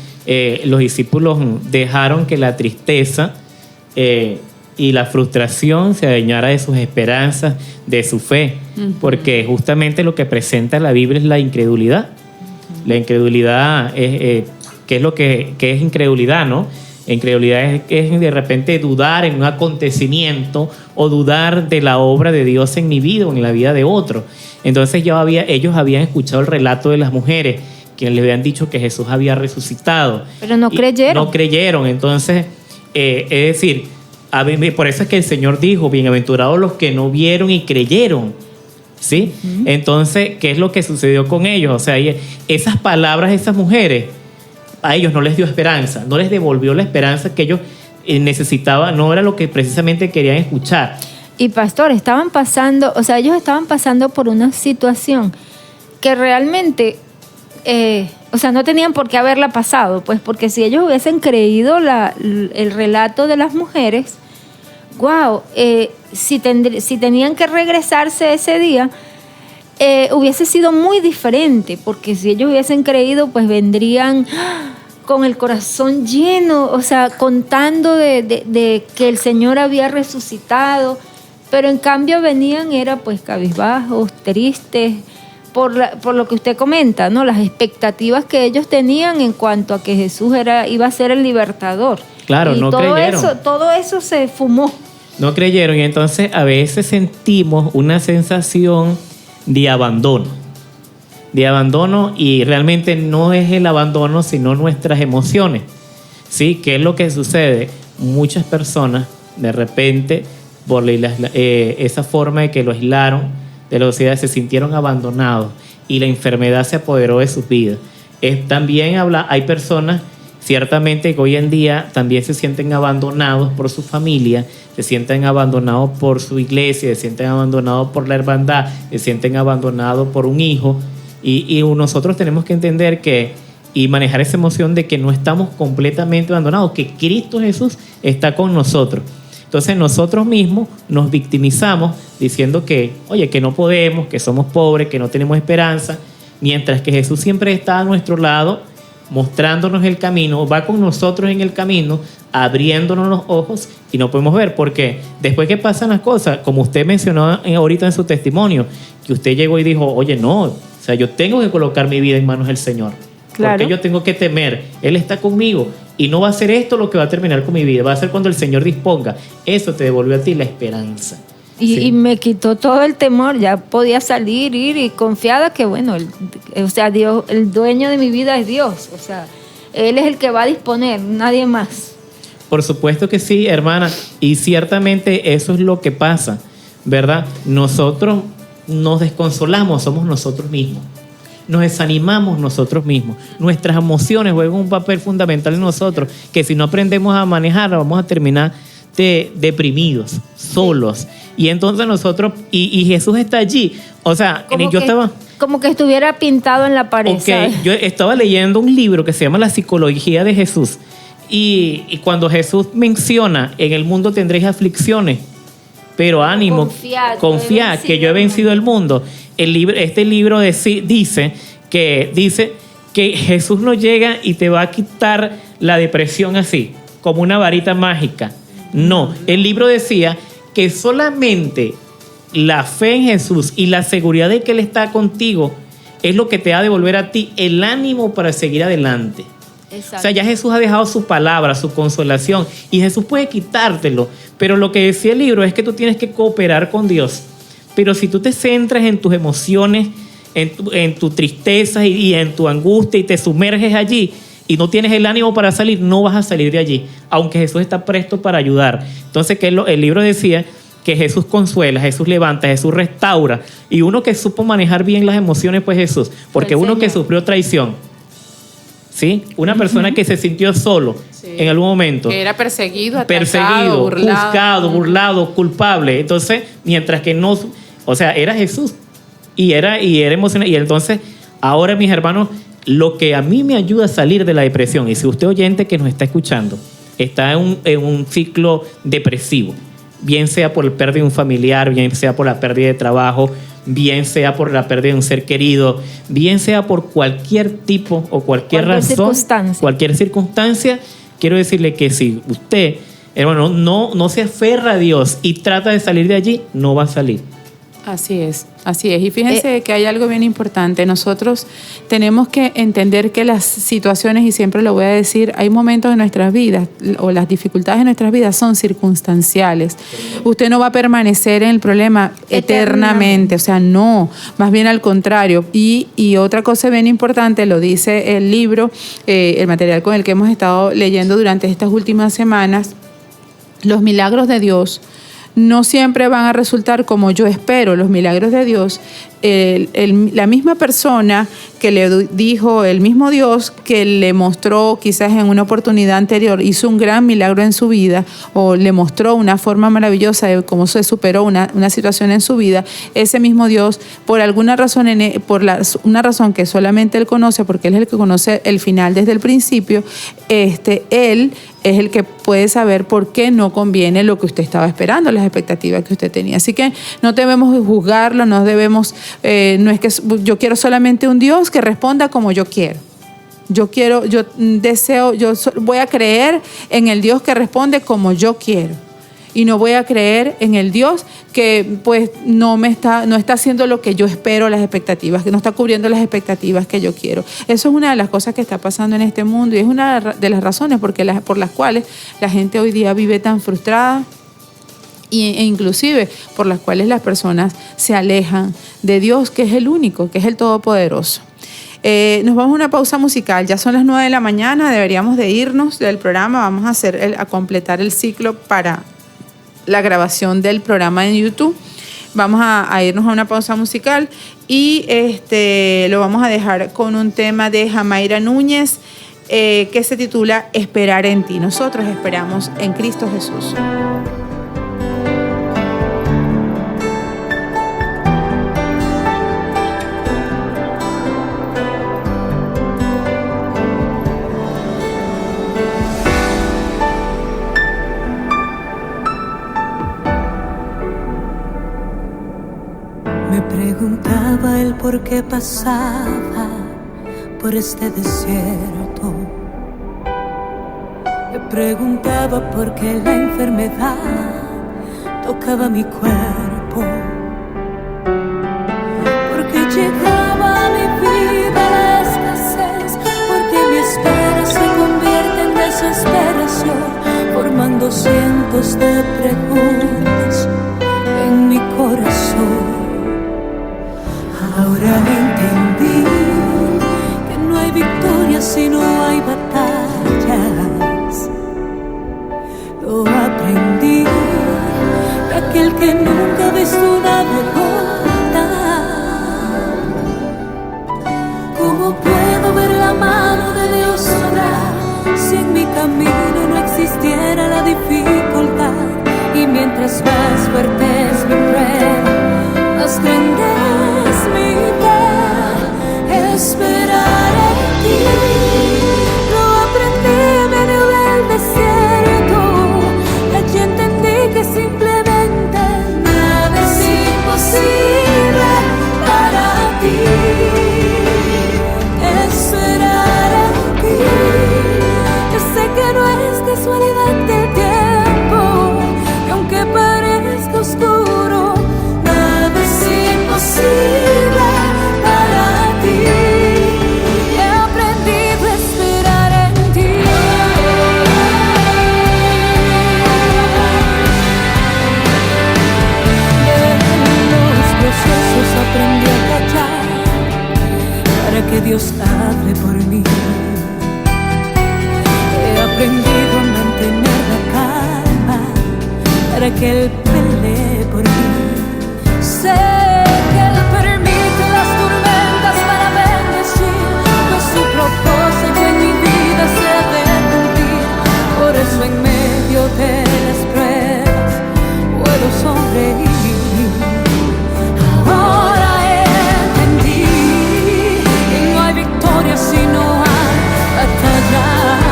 los discípulos dejaron que la tristeza y la frustración se adueñara de sus esperanzas, de su fe, porque justamente lo que presenta la Biblia es la incredulidad. La incredulidad ¿qué es lo que es incredulidad, no? Incredulidad es de repente dudar en un acontecimiento o dudar de la obra de Dios en mi vida o en la vida de otro. Entonces ellos habían escuchado el relato de las mujeres, quienes les habían dicho que Jesús había resucitado. Pero no creyeron. No creyeron. Entonces, es decir, por eso es que el Señor dijo, bienaventurados los que no vieron y creyeron. ¿Sí? Entonces, ¿qué es lo que sucedió con ellos? O sea, esas palabras de esas mujeres, a ellos no les dio esperanza, no les devolvió la esperanza que ellos necesitaban, no era lo que precisamente querían escuchar. Y pastor, ellos estaban pasando por una situación que realmente, o sea, no tenían por qué haberla pasado, pues, porque si ellos hubiesen creído el relato de las mujeres, si tenían que regresarse ese día, hubiese sido muy diferente, porque si ellos hubiesen creído, pues vendrían con el corazón lleno, o sea, contando de que el Señor había resucitado, pero en cambio venían, pues cabizbajos, tristes, por lo que usted comenta, ¿no? Las expectativas que ellos tenían en cuanto a que Jesús iba a ser el libertador. Claro, y no creyeron. Todo eso se fumó. No creyeron, y entonces a veces sentimos una sensación de abandono, y realmente no es el abandono, sino nuestras emociones. ¿Sí? ¿Qué es lo que sucede? Muchas personas, de repente, por esa forma de que lo aislaron de la sociedad, se sintieron abandonados y la enfermedad se apoderó de sus vidas. También hay personas, ciertamente, que hoy en día también se sienten abandonados por su familia, se sienten abandonados por su iglesia, se sienten abandonados por la hermandad, se sienten abandonados por un hijo. Y nosotros tenemos que entender y manejar esa emoción de que no estamos completamente abandonados, que Cristo Jesús está con nosotros. Entonces nosotros mismos nos victimizamos diciendo que, oye, que no podemos, que somos pobres, que no tenemos esperanza, mientras que Jesús siempre está a nuestro lado, mostrándonos el camino, va con nosotros en el camino, abriéndonos los ojos y no podemos ver, porque después que pasan las cosas, como usted mencionó ahorita en su testimonio, que usted llegó y dijo, oye, no, o sea, yo tengo que colocar mi vida en manos del Señor. Claro. Porque yo tengo que temer, Él está conmigo y no va a ser esto lo que va a terminar con mi vida, va a ser cuando el Señor disponga. Eso te devolvió a ti la esperanza. Y, Sí. y me quitó todo el temor, ya podía salir, ir y confiada que bueno, o sea, Dios, el dueño de mi vida es Dios, o sea, Él es el que va a disponer, nadie más. Por supuesto que sí, hermana, y ciertamente eso es lo que pasa, ¿verdad? Nosotros nos desconsolamos, somos nosotros mismos. Nos desanimamos nosotros mismos. Nuestras emociones juegan un papel fundamental en nosotros, que si no aprendemos a manejar, vamos a terminar deprimidos, solos. Y entonces nosotros, y Jesús está allí. O sea, Como que estuviera pintado en la pared, Ok, ¿sabes? yo estaba leyendo un libro que se llama La Psicología de Jesús. Y cuando Jesús menciona, en el mundo tendréis aflicciones, pero ánimo, confiad que yo he vencido el mundo. Este libro dice que Jesús no llega y te va a quitar la depresión así, como una varita mágica. No, el libro decía que solamente la fe en Jesús y la seguridad de que Él está contigo es lo que te va a devolver a ti el ánimo para seguir adelante. Exacto. O sea, ya Jesús ha dejado su palabra, su consolación, y Jesús puede quitártelo. Pero lo que decía el libro es que tú tienes que cooperar con Dios. Pero si tú te centras en tus emociones, en tu tristeza y en tu angustia y te sumerges allí y no tienes el ánimo para salir, no vas a salir de allí, aunque Jesús está presto para ayudar. Entonces, el libro decía que Jesús consuela, Jesús levanta, Jesús restaura. Y uno que supo manejar bien las emociones, pues Jesús. Porque El uno que Señor. sufrió traición, ¿sí? Una persona que se sintió solo en algún momento. Que era perseguido, atacado, burlado. Juzgado, burlado, culpable. Entonces, mientras que no, o sea, era Jesús y era emocional. Y entonces, ahora, mis hermanos, lo que a mí me ayuda a salir de la depresión, y si usted oyente que nos está escuchando, está en un ciclo depresivo, bien sea por la pérdida de un familiar, bien sea por la pérdida de trabajo, bien sea por la pérdida de un ser querido, bien sea por cualquier tipo o cualquier razón, cualquier circunstancia, quiero decirle que si usted, hermano, no se aferra a Dios y trata de salir de allí, no va a salir. Así es, así es. Y fíjense que hay algo bien importante. Nosotros tenemos que entender que las situaciones, y siempre lo voy a decir, hay momentos en nuestras vidas, o las dificultades de nuestras vidas son circunstanciales. Usted no va a permanecer en el problema eternamente, o sea, no, más bien al contrario. Y otra cosa bien importante, lo dice el libro, el material con el que hemos estado leyendo durante estas últimas semanas, los milagros de Dios no siempre van a resultar como yo espero. Los milagros de Dios, la misma persona que le dijo, el mismo Dios que le mostró quizás en una oportunidad anterior, hizo un gran milagro en su vida o le mostró una forma maravillosa de cómo se superó una situación en su vida, ese mismo Dios, por alguna razón, una razón que solamente Él conoce, porque Él es el que conoce el final desde el principio, Él es el que puede saber por qué no conviene lo que usted estaba esperando, las expectativas que usted tenía. Así que no debemos juzgarlo, no es que yo quiero solamente un Dios que responda como yo quiero. Yo voy a creer en el Dios que responde como yo quiero. Y no voy a creer en el Dios que pues no está haciendo lo que yo espero, las expectativas, que no está cubriendo las expectativas que yo quiero. Eso es una de las cosas que está pasando en este mundo y es una de las razones por las cuales la gente hoy día vive tan frustrada e inclusive por las cuales las personas se alejan de Dios, que es el único, que es el Todopoderoso. Nos vamos a una pausa musical, ya son las 9 de la mañana, deberíamos de irnos del programa, vamos a completar el ciclo para la grabación del programa en YouTube. Vamos a irnos a una pausa musical y lo vamos a dejar con un tema de Jamaira Núñez que se titula Esperar en ti. Nosotros esperamos en Cristo Jesús. preguntaba el por qué pasaba por este desierto. Me preguntaba por qué la enfermedad tocaba mi cuerpo. Porque llegaba a mi vida la escasez. Porque mi espera se convierte en desesperación, formando cientos de preguntas en mi corazón. Ahora entendí que no hay victoria si no hay batallas. Lo aprendí de aquel que nunca ha visto una derrota. ¿Cómo puedo ver la mano de Dios obrar si en mi camino no existiera la dificultad? Y mientras más fuerte es mi prueba, más grande es mi fe. Esperar en ti, lo aprendí en medio del desierto. Allí entendí que simplemente nada es imposible para ti. Esperar en ti, yo sé que no es casualidad del tiempo, y aunque parezca oscuro, nada es imposible para ti. He aprendido a esperar en ti. En los procesos aprendí a callar para que Dios hable por mí. He aprendido a mantener la calma para que Él pelee por mí. Sé que Él permite las tormentas para bendecir, pues su propósito en mi vida se ha de cumplir. Por eso en medio de las pruebas puedo sonreír. Ahora entendí que no hay victoria si no hay batallas.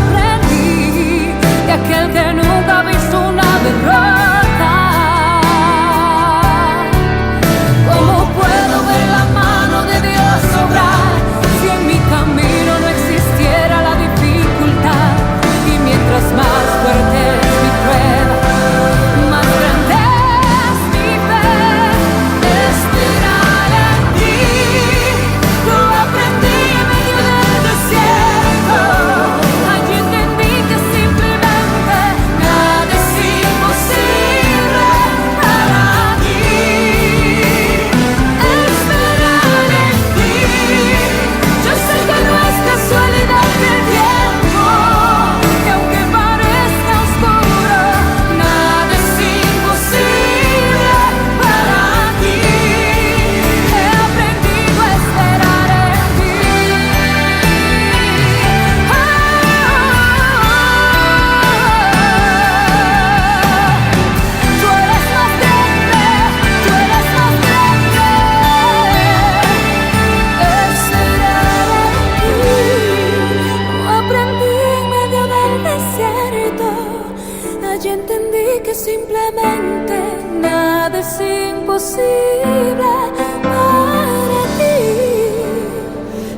Aprendí de aquel que nunca ha visto una derrota. ¿Cómo puedo ver la mano de Dios obrar si en mi camino no existiera la dificultad? Y mientras más fuerte es mi prueba, más grande es mi fe. Esperar en ti, lo aprendí en medio del desierto. Allí entendí que simplemente nada es imposible para ti. Esperar en ti, yo sé que no es casualidad del tiempo, que aunque parezca oscuro, nada es imposible para ti. He aprendido a esperar en ti. Tú eres más grande, tú eres más grande. Esperar en ti, lo aprendí en medio del desierto. Allí entendí que simplemente nada es imposible para ti.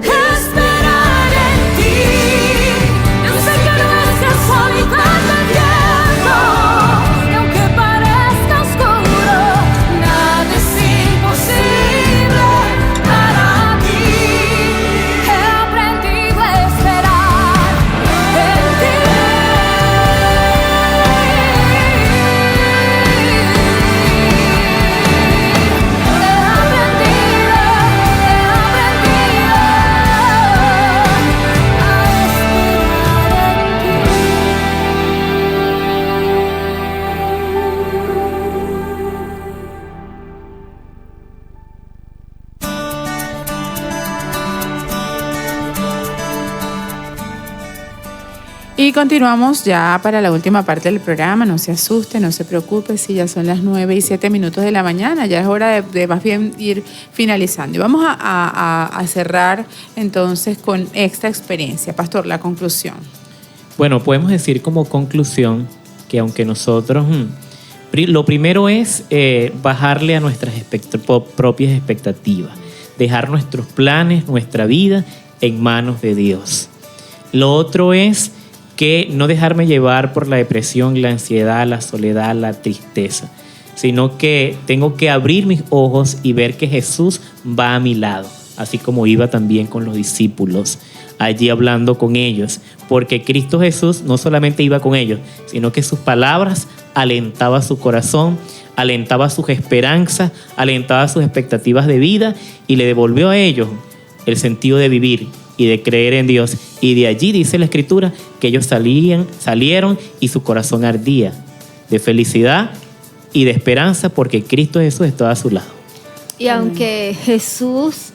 Esperar en ti, yo sé que no es casualidad del tiempo, y aunque parezca oscuro, nada es imposible para ti. He aprendido a esperar en ti. Y continuamos ya para la última parte del programa. No se asuste, no se preocupe si ya son las 9:07 de la mañana. Ya es hora de más bien ir finalizando. Y vamos a cerrar entonces con esta experiencia. Pastor, la conclusión. Bueno, podemos decir como conclusión que aunque nosotros Lo primero es bajarle a nuestras propias expectativas, dejar nuestros planes, nuestra vida en manos de Dios. Lo otro es que no dejarme llevar por la depresión, la ansiedad, la soledad, la tristeza, sino que tengo que abrir mis ojos y ver que Jesús va a mi lado, así como iba también con los discípulos, allí hablando con ellos, porque Cristo Jesús no solamente iba con ellos, sino que sus palabras alentaba su corazón, alentaba sus esperanzas, alentaba sus expectativas de vida y le devolvió a ellos el sentido de vivir y de creer en Dios. Y de allí dice la Escritura que ellos salieron y su corazón ardía de felicidad y de esperanza porque Cristo Jesús estaba a su lado. Y aunque Jesús,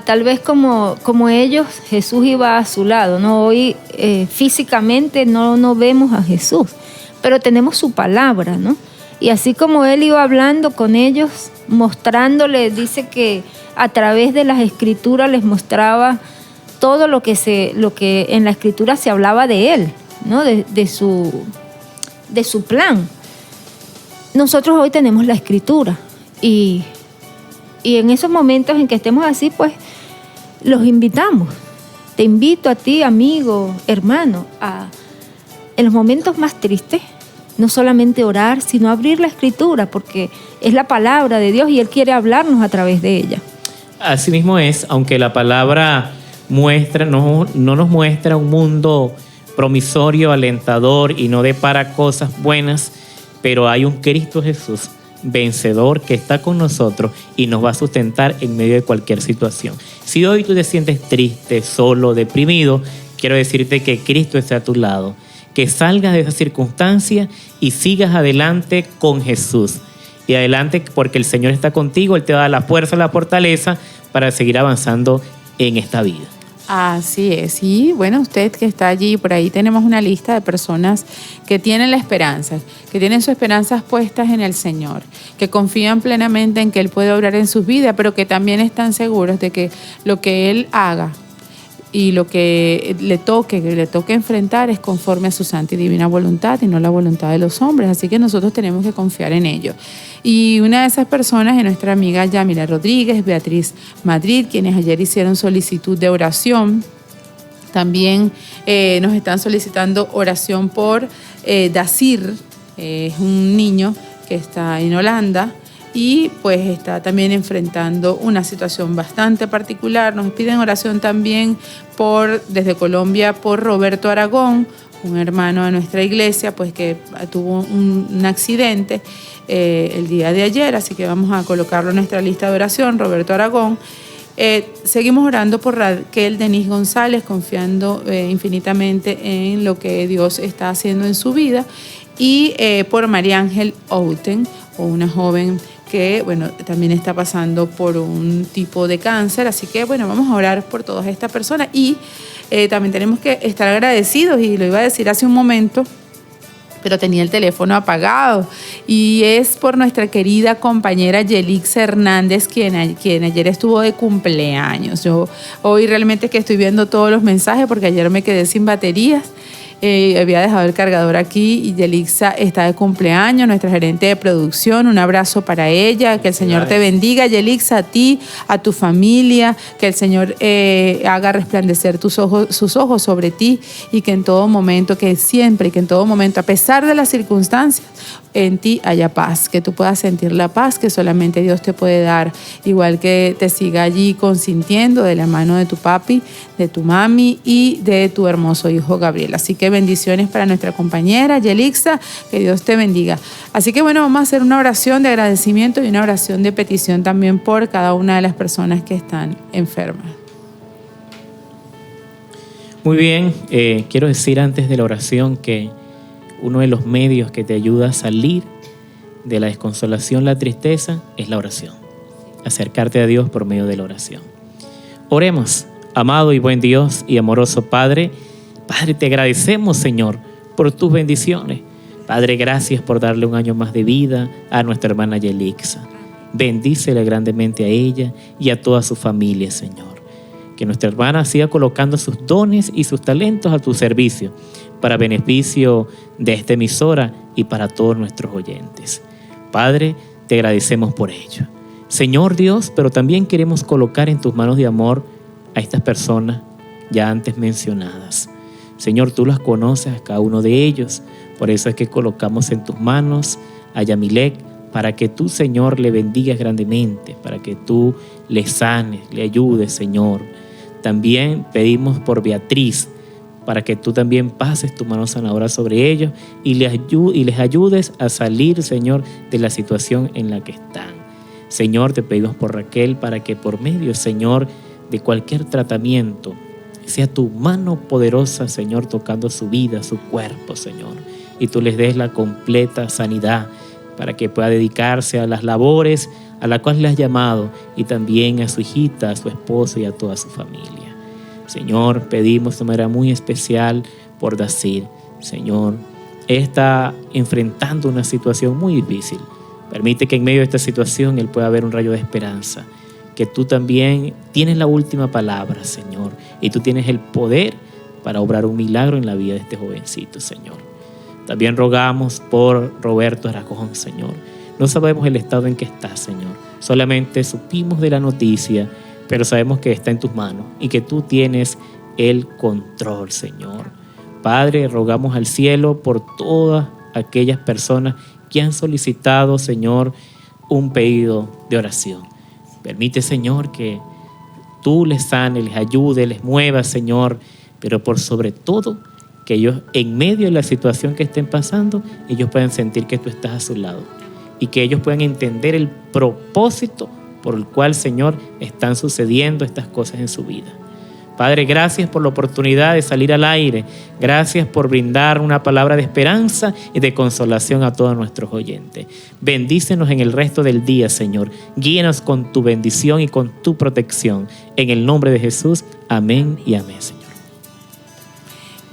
tal vez como ellos, Jesús iba a su lado, ¿no? Hoy físicamente no vemos a Jesús, pero tenemos su palabra, ¿no? Y así como Él iba hablando con ellos, mostrándoles, dice que a través de las Escrituras les mostraba todo lo que en la Escritura se hablaba de Él, ¿no? De su plan. Nosotros hoy tenemos la Escritura y en esos momentos en que estemos así, pues los invitamos. Te invito a ti, amigo, hermano, en los momentos más tristes, no solamente orar, sino abrir la Escritura, porque es la palabra de Dios y Él quiere hablarnos a través de ella. Así mismo es, aunque la palabra no nos muestra un mundo promisorio, alentador y no depara cosas buenas, pero hay un Cristo Jesús vencedor que está con nosotros y nos va a sustentar en medio de cualquier situación. Si hoy tú te sientes triste, solo, deprimido, quiero decirte que Cristo está a tu lado, que salgas de esa circunstancia y sigas adelante con Jesús. Y adelante porque el Señor está contigo, Él te da la fuerza, la fortaleza para seguir avanzando en esta vida. Así es. Y bueno, usted que está allí, por ahí tenemos una lista de personas que tienen la esperanza, que tienen sus esperanzas puestas en el Señor, que confían plenamente en que Él puede obrar en sus vidas, pero que también están seguros de que lo que Él haga y lo que le toque enfrentar es conforme a su santa y divina voluntad y no la voluntad de los hombres. Así que nosotros tenemos que confiar en ello. Y una de esas personas es nuestra amiga Yamila Rodríguez, Beatriz Madrid, quienes ayer hicieron solicitud de oración. También nos están solicitando oración por Dacir, es un niño que está en Holanda y pues está también enfrentando una situación bastante particular. Nos piden oración también desde Colombia por Roberto Aragón, un hermano de nuestra iglesia, pues que tuvo un accidente el día de ayer, así que vamos a colocarlo en nuestra lista de oración, Roberto Aragón. Seguimos orando por Raquel Denise González, confiando infinitamente en lo que Dios está haciendo en su vida, y por María Ángel Outen, o una joven que bueno, también está pasando por un tipo de cáncer, así que bueno, vamos a orar por todas estas personas y también tenemos que estar agradecidos, y lo iba a decir hace un momento, pero tenía el teléfono apagado, y es por nuestra querida compañera Yelixa Hernández, quien ayer estuvo de cumpleaños. Yo hoy realmente que estoy viendo todos los mensajes porque ayer me quedé sin baterías. Había dejado el cargador aquí y Yelixa está de cumpleaños, nuestra gerente de producción. Un abrazo para ella, que el Señor te bendiga, Yelixa, a ti, a tu familia, que el Señor haga resplandecer sus ojos sobre ti, y que en todo momento, que siempre y que en todo momento, a pesar de las circunstancias, en ti haya paz, que tú puedas sentir la paz que solamente Dios te puede dar, igual que te siga allí consintiendo de la mano de tu papi, de tu mami y de tu hermoso hijo Gabriel. Así que bendiciones para nuestra compañera Yelixa, que Dios te bendiga. Así que bueno, vamos a hacer una oración de agradecimiento y una oración de petición también por cada una de las personas que están enfermas. Muy bien, quiero decir antes de la oración que uno de los medios que te ayuda a salir de la desconsolación, la tristeza, es la oración. Acercarte a Dios por medio de la oración. Oremos. Amado y buen Dios y amoroso Padre, Padre, te agradecemos, Señor, por tus bendiciones. Padre, gracias por darle un año más de vida a nuestra hermana Yelixa. Bendícele grandemente a ella y a toda su familia, Señor. que nuestra hermana siga colocando sus dones y sus talentos a tu servicio, para beneficio de esta emisora y para todos nuestros oyentes. Padre, te agradecemos por ello. Señor Dios, pero también queremos colocar en tus manos de amor a estas personas ya antes mencionadas. Señor, tú las conoces a cada uno de ellos, por eso es que colocamos en tus manos a Yamilek, para que tú, Señor, le bendigas grandemente, para que tú le sanes, le ayudes, Señor. También pedimos por Beatriz, para que tú también pases tu mano sanadora sobre ellos y les ayudes a salir, Señor, de la situación en la que están. Señor, te pedimos por Raquel, para que por medio, Señor, de cualquier tratamiento, sea tu mano poderosa, Señor, tocando su vida, su cuerpo, Señor, y tú les des la completa sanidad para que pueda dedicarse a las labores a las cuales le has llamado, y también a su hijita, a su esposo y a toda su familia. Señor, pedimos de manera muy especial por Dacir. Señor, él está enfrentando una situación muy difícil. Permite que en medio de esta situación él pueda ver un rayo de esperanza, que tú también tienes la última palabra, Señor, y tú tienes el poder para obrar un milagro en la vida de este jovencito, Señor. También rogamos por Roberto Aragón, Señor. No sabemos el estado en que está, Señor. Solamente supimos de la noticia, pero sabemos que está en tus manos y que tú tienes el control, Señor. Padre, rogamos al cielo por todas aquellas personas que han solicitado, Señor, un pedido de oración. Permite, Señor, que tú les sanes, les ayudes, les muevas, Señor, pero por sobre todo, que ellos, en medio de la situación que estén pasando, ellos puedan sentir que tú estás a su lado y que ellos puedan entender el propósito por el cual, Señor, están sucediendo estas cosas en su vida. Padre, gracias por la oportunidad de salir al aire. Gracias por brindar una palabra de esperanza y de consolación a todos nuestros oyentes. Bendícenos en el resto del día, Señor. Guíenos con tu bendición y con tu protección. En el nombre de Jesús, amén y amén, Señor.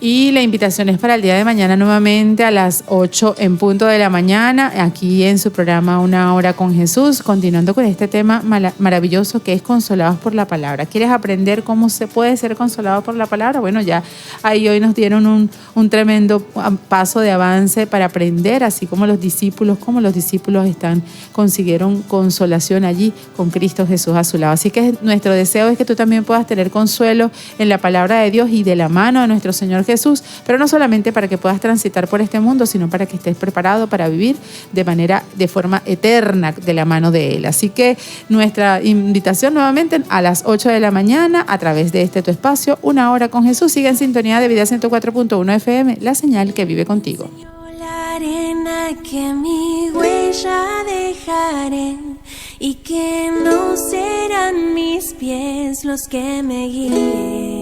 Y la invitación es para el día de mañana nuevamente a las 8 en punto de la mañana, aquí en su programa Una Hora con Jesús, continuando con este tema maravilloso que es consolados por la palabra. ¿Quieres aprender cómo se puede ser consolado por la palabra? Bueno, ya ahí hoy nos dieron un tremendo paso de avance para aprender, así como los discípulos consiguieron consolación allí con Cristo Jesús a su lado. Así que nuestro deseo es que tú también puedas tener consuelo en la palabra de Dios y de la mano de nuestro Señor Jesús, pero no solamente para que puedas transitar por este mundo, sino para que estés preparado para vivir de forma eterna de la mano de Él. Así que nuestra invitación nuevamente a las 8 de la mañana a través de tu espacio, Una Hora con Jesús. Sigue en sintonía de Vida 104.1 FM, la señal que vive contigo. La arena que mi huella dejaré y que no serán mis pies los que me guíen.